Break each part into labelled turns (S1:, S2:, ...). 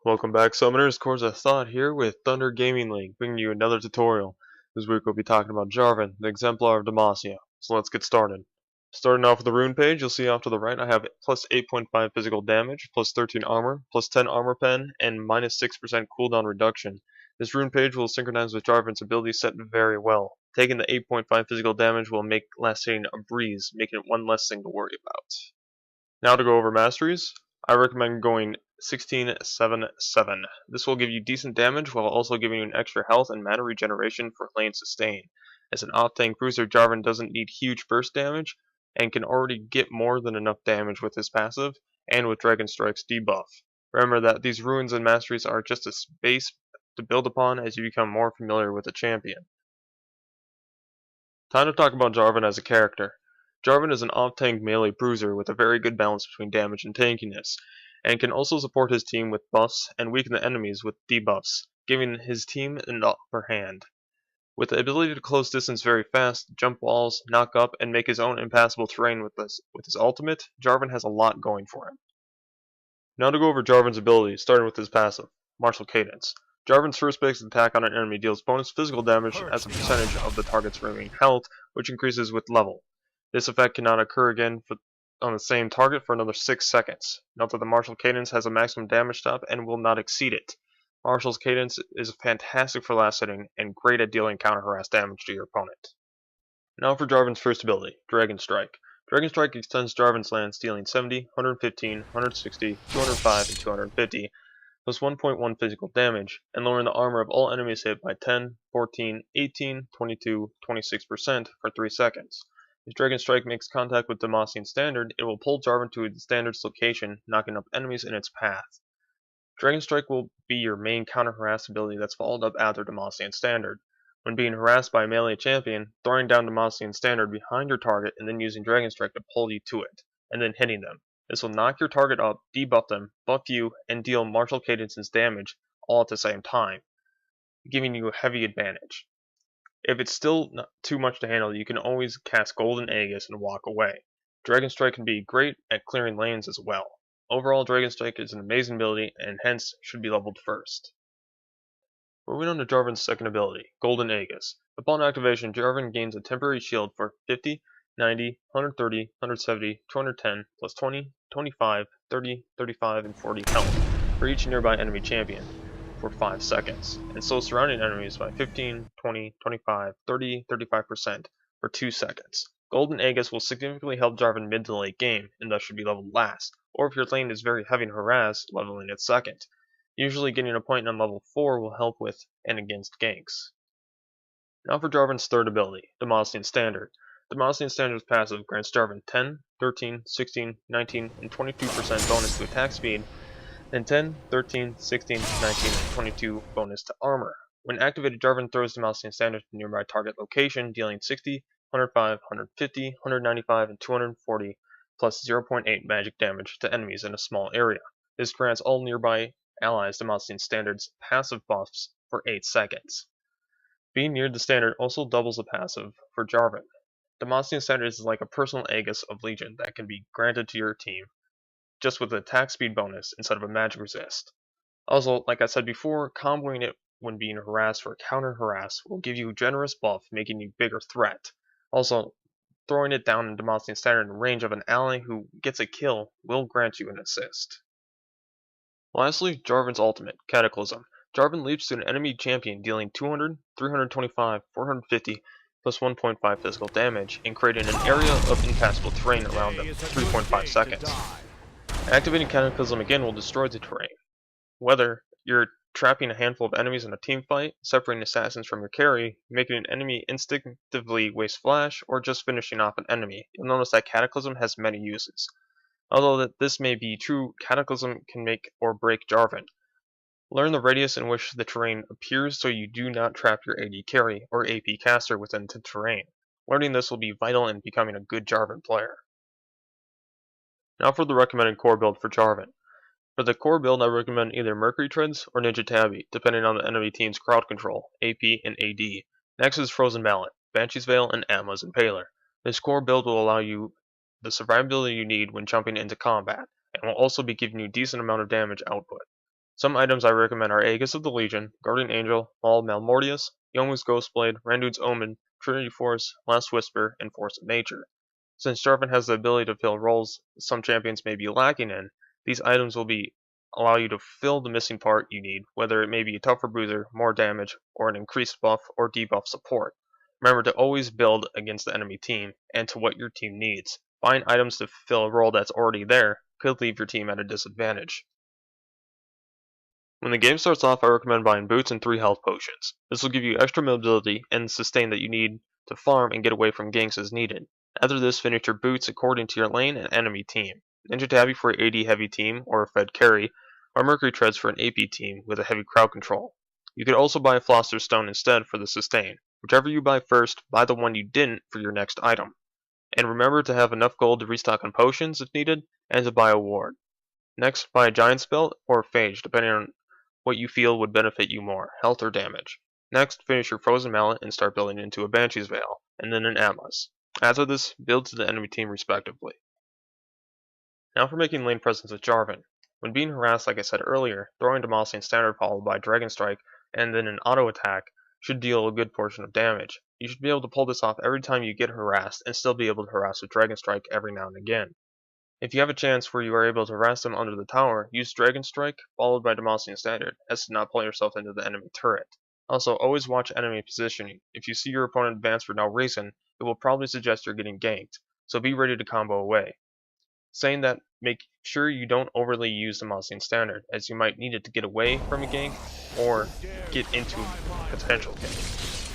S1: Welcome back, Summoners. Corza Thought here with Thunder Gaming League, bringing you another tutorial. This week we'll be talking about Jarvan, the Exemplar of Demacia. So let's get started. Starting off with the rune page, you'll see off to the right I have plus 8.5 physical damage, plus 13 armor, plus 10 armor pen, and minus 6% cooldown reduction. This rune page will synchronize with Jarvan's ability set very well. Taking the 8.5 physical damage will make last hitting a breeze, making it one less thing to worry about. Now to go over masteries, I recommend going 16-7-7. This will give you decent damage while also giving you an extra health and mana regeneration for lane sustain. As an off-tank bruiser, Jarvan doesn't need huge burst damage and can already get more than enough damage with his passive and with Dragon Strike's debuff. Remember that these runes and masteries are just a base to build upon as you become more familiar with the champion. Time to talk about Jarvan as a character. Jarvan is an off-tank melee bruiser with a very good balance between damage and tankiness, and can also support his team with buffs and weaken the enemies with debuffs, giving his team an upper hand. With the ability to close distance very fast, jump walls, knock up, and make his own impassable terrain with his ultimate, Jarvan has a lot going for him. Now to go over Jarvan's abilities, starting with his passive, Martial Cadence. Jarvan's first base attack on an enemy deals bonus physical damage as a percentage of the target's remaining health, which increases with level. This effect cannot occur again on the same target for another 6 seconds. Note that the Martial Cadence has a maximum damage stop and will not exceed it. Martial's Cadence is fantastic for last hitting and great at dealing counter harass damage to your opponent. Now for Jarvan's first ability, Dragon Strike. Dragon Strike extends Jarvan's lance, dealing 70, 115, 160, 205, and 250, plus 1.1 physical damage, and lowering the armor of all enemies hit by 10, 14, 18, 22, 26% for 3 seconds. If Dragon Strike makes contact with Demacian Standard, it will pull Jarvan to its standard's location, knocking up enemies in its path. Dragon Strike will be your main counter-harass ability that's followed up after Demacian Standard. When being harassed by a melee champion, throwing down Demacian Standard behind your target and then using Dragon Strike to pull you to it, and then hitting them. This will knock your target up, debuff them, buff you, and deal Martial Cadence's damage all at the same time, giving you a heavy advantage. If it's still not too much to handle, you can always cast Golden Aegis and walk away. Dragon Strike can be great at clearing lanes as well. Overall, Dragon Strike is an amazing ability and hence should be leveled first. Moving on to Jarvan's second ability, Golden Aegis. Upon activation, Jarvan gains a temporary shield for 50, 90, 130, 170, 210, plus 20, 25, 30, 35, and 40 health for each nearby enemy champion for 5 seconds, and slow surrounding enemies by 15, 20, 25, 30, 35% for 2 seconds. Golden Aegis will significantly help Jarvan mid to late game, and thus should be leveled last, or if your lane is very heavy and harassed, leveling it second. Usually getting a point on level 4 will help with and against ganks. Now for Jarvan's third ability, Demacian Standard. Demacian Standard's passive grants Jarvan 10, 13, 16, 19, and 22% bonus to attack speed, and 10, 13, 16, 19, and 22 bonus to armor. When activated, Jarvan throws Demacian Standard to nearby target location, dealing 60, 105, 150, 195, and 240, plus 0.8 magic damage to enemies in a small area. This grants all nearby allies Demacian Standard's passive buffs for 8 seconds. Being near the standard also doubles the passive for Jarvan. Demacian Standard is like a personal Aegis of Legion that can be granted to your team, just with an attack speed bonus instead of a magic resist. Also, like I said before, comboing it when being harassed for counter harass will give you a generous buff, making you a bigger threat. Also, throwing it down in Demacian Standard in range of an ally who gets a kill will grant you an assist. Lastly, Jarvan's ultimate, Cataclysm. Jarvan leaps to an enemy champion dealing 200, 325, 450, plus 1.5 physical damage, and creating an area of impassable terrain around them for 3.5 seconds. Activating Cataclysm again will destroy the terrain. Whether you're trapping a handful of enemies in a team fight, separating assassins from your carry, making an enemy instinctively waste flash, or just finishing off an enemy, you'll notice that Cataclysm has many uses. Although that this may be true, Cataclysm can make or break Jarvan. Learn the radius in which the terrain appears so you do not trap your AD carry or AP caster within the terrain. Learning this will be vital in becoming a good Jarvan player. Now for the recommended core build for Jarvan. For the core build, I recommend either Mercury Treads or Ninja Tabby, depending on the enemy team's crowd control, AP, and AD. Next is Frozen Mallet, Banshee's Veil, and Amma's Impaler. This core build will allow you the survivability you need when jumping into combat, and will also be giving you a decent amount of damage output. Some items I recommend are Aegis of the Legion, Guardian Angel, Maul Malmortius, Yomu's Ghostblade, Randuin's Omen, Trinity Force, Last Whisper, and Force of Nature. Since Jarvan has the ability to fill roles some champions may be lacking in, these items will allow you to fill the missing part you need, whether it may be a tougher bruiser, more damage, or an increased buff or debuff support. Remember to always build against the enemy team and to what your team needs. Buying items to fill a role that's already there could leave your team at a disadvantage. When the game starts off, I recommend buying boots and 3 health potions. This will give you extra mobility and sustain that you need to farm and get away from ganks as needed. After this, finish your boots according to your lane and enemy team. Ninja Tabby for an AD heavy team or a Fed carry, or Mercury Treads for an AP team with a heavy crowd control. You could also buy a Philosopher's Stone instead for the sustain. Whichever you buy first, buy the one you didn't for your next item. And remember to have enough gold to restock on potions if needed, and to buy a ward. Next, buy a Giant's Belt or a Phage, depending on what you feel would benefit you more, health or damage. Next, finish your Frozen Mallet and start building into a Banshee's Veil, and then an Atlas. After this, build to the enemy team respectively. Now for making lane presence with Jarvan. When being harassed, like I said earlier, throwing Demacian Standard followed by Dragon Strike and then an auto attack should deal a good portion of damage. You should be able to pull this off every time you get harassed and still be able to harass with Dragon Strike every now and again. If you have a chance where you are able to harass them under the tower, use Dragon Strike followed by Demacian Standard, as to not pull yourself into the enemy turret. Also, always watch enemy positioning. If you see your opponent advance for no reason, it will probably suggest you're getting ganked, so be ready to combo away. Saying that, make sure you don't overly use Demacian Standard, as you might need it to get away from a gank, or get into a potential gank.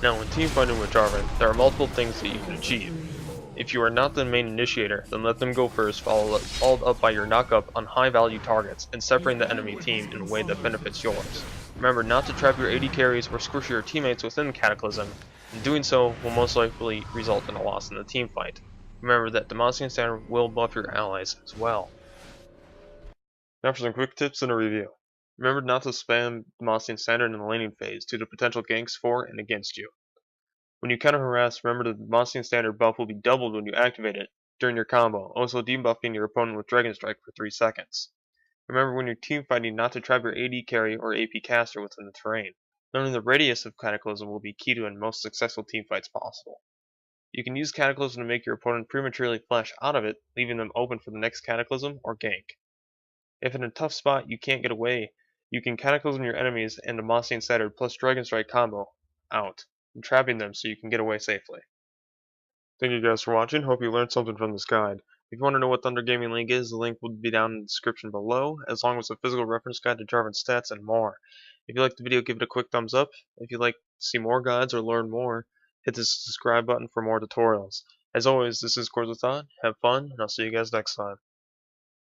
S1: Now when teamfighting with Jarvan, there are multiple things that you can achieve. If you are not the main initiator, then let them go first, followed up by your knock-up on high-value targets, and separating the enemy team in a way that benefits yours. Remember not to trap your AD carries or squish your teammates within Cataclysm, and doing so will most likely result in a loss in the team fight. Remember that Demacian Standard will buff your allies as well. Now for some quick tips and a review. Remember not to spam Demacian Standard in the laning phase due to potential ganks for and against you. When you counter harass, remember the Demacian Standard buff will be doubled when you activate it during your combo, also debuffing your opponent with Dragon Strike for 3 seconds. Remember when you're teamfighting not to trap your AD carry or AP caster within the terrain. Knowing the radius of Cataclysm will be key to most successful teamfights possible. You can use Cataclysm to make your opponent prematurely flash out of it, leaving them open for the next Cataclysm or gank. If in a tough spot you can't get away, you can Cataclysm your enemies and Demacian Standard plus Dragon Strike combo out, and trapping them so you can get away safely. Thank you guys for watching, hope you learned something from this guide. If you want to know what Thunder Gaming League is, the link will be down in the description below, as long as a physical reference guide to Jarvan stats and more. If you liked the video, give it a quick thumbs up. If you'd like to see more guides or learn more, hit the subscribe button for more tutorials. As always, this is Course of Thought, have fun, and I'll see you guys next time.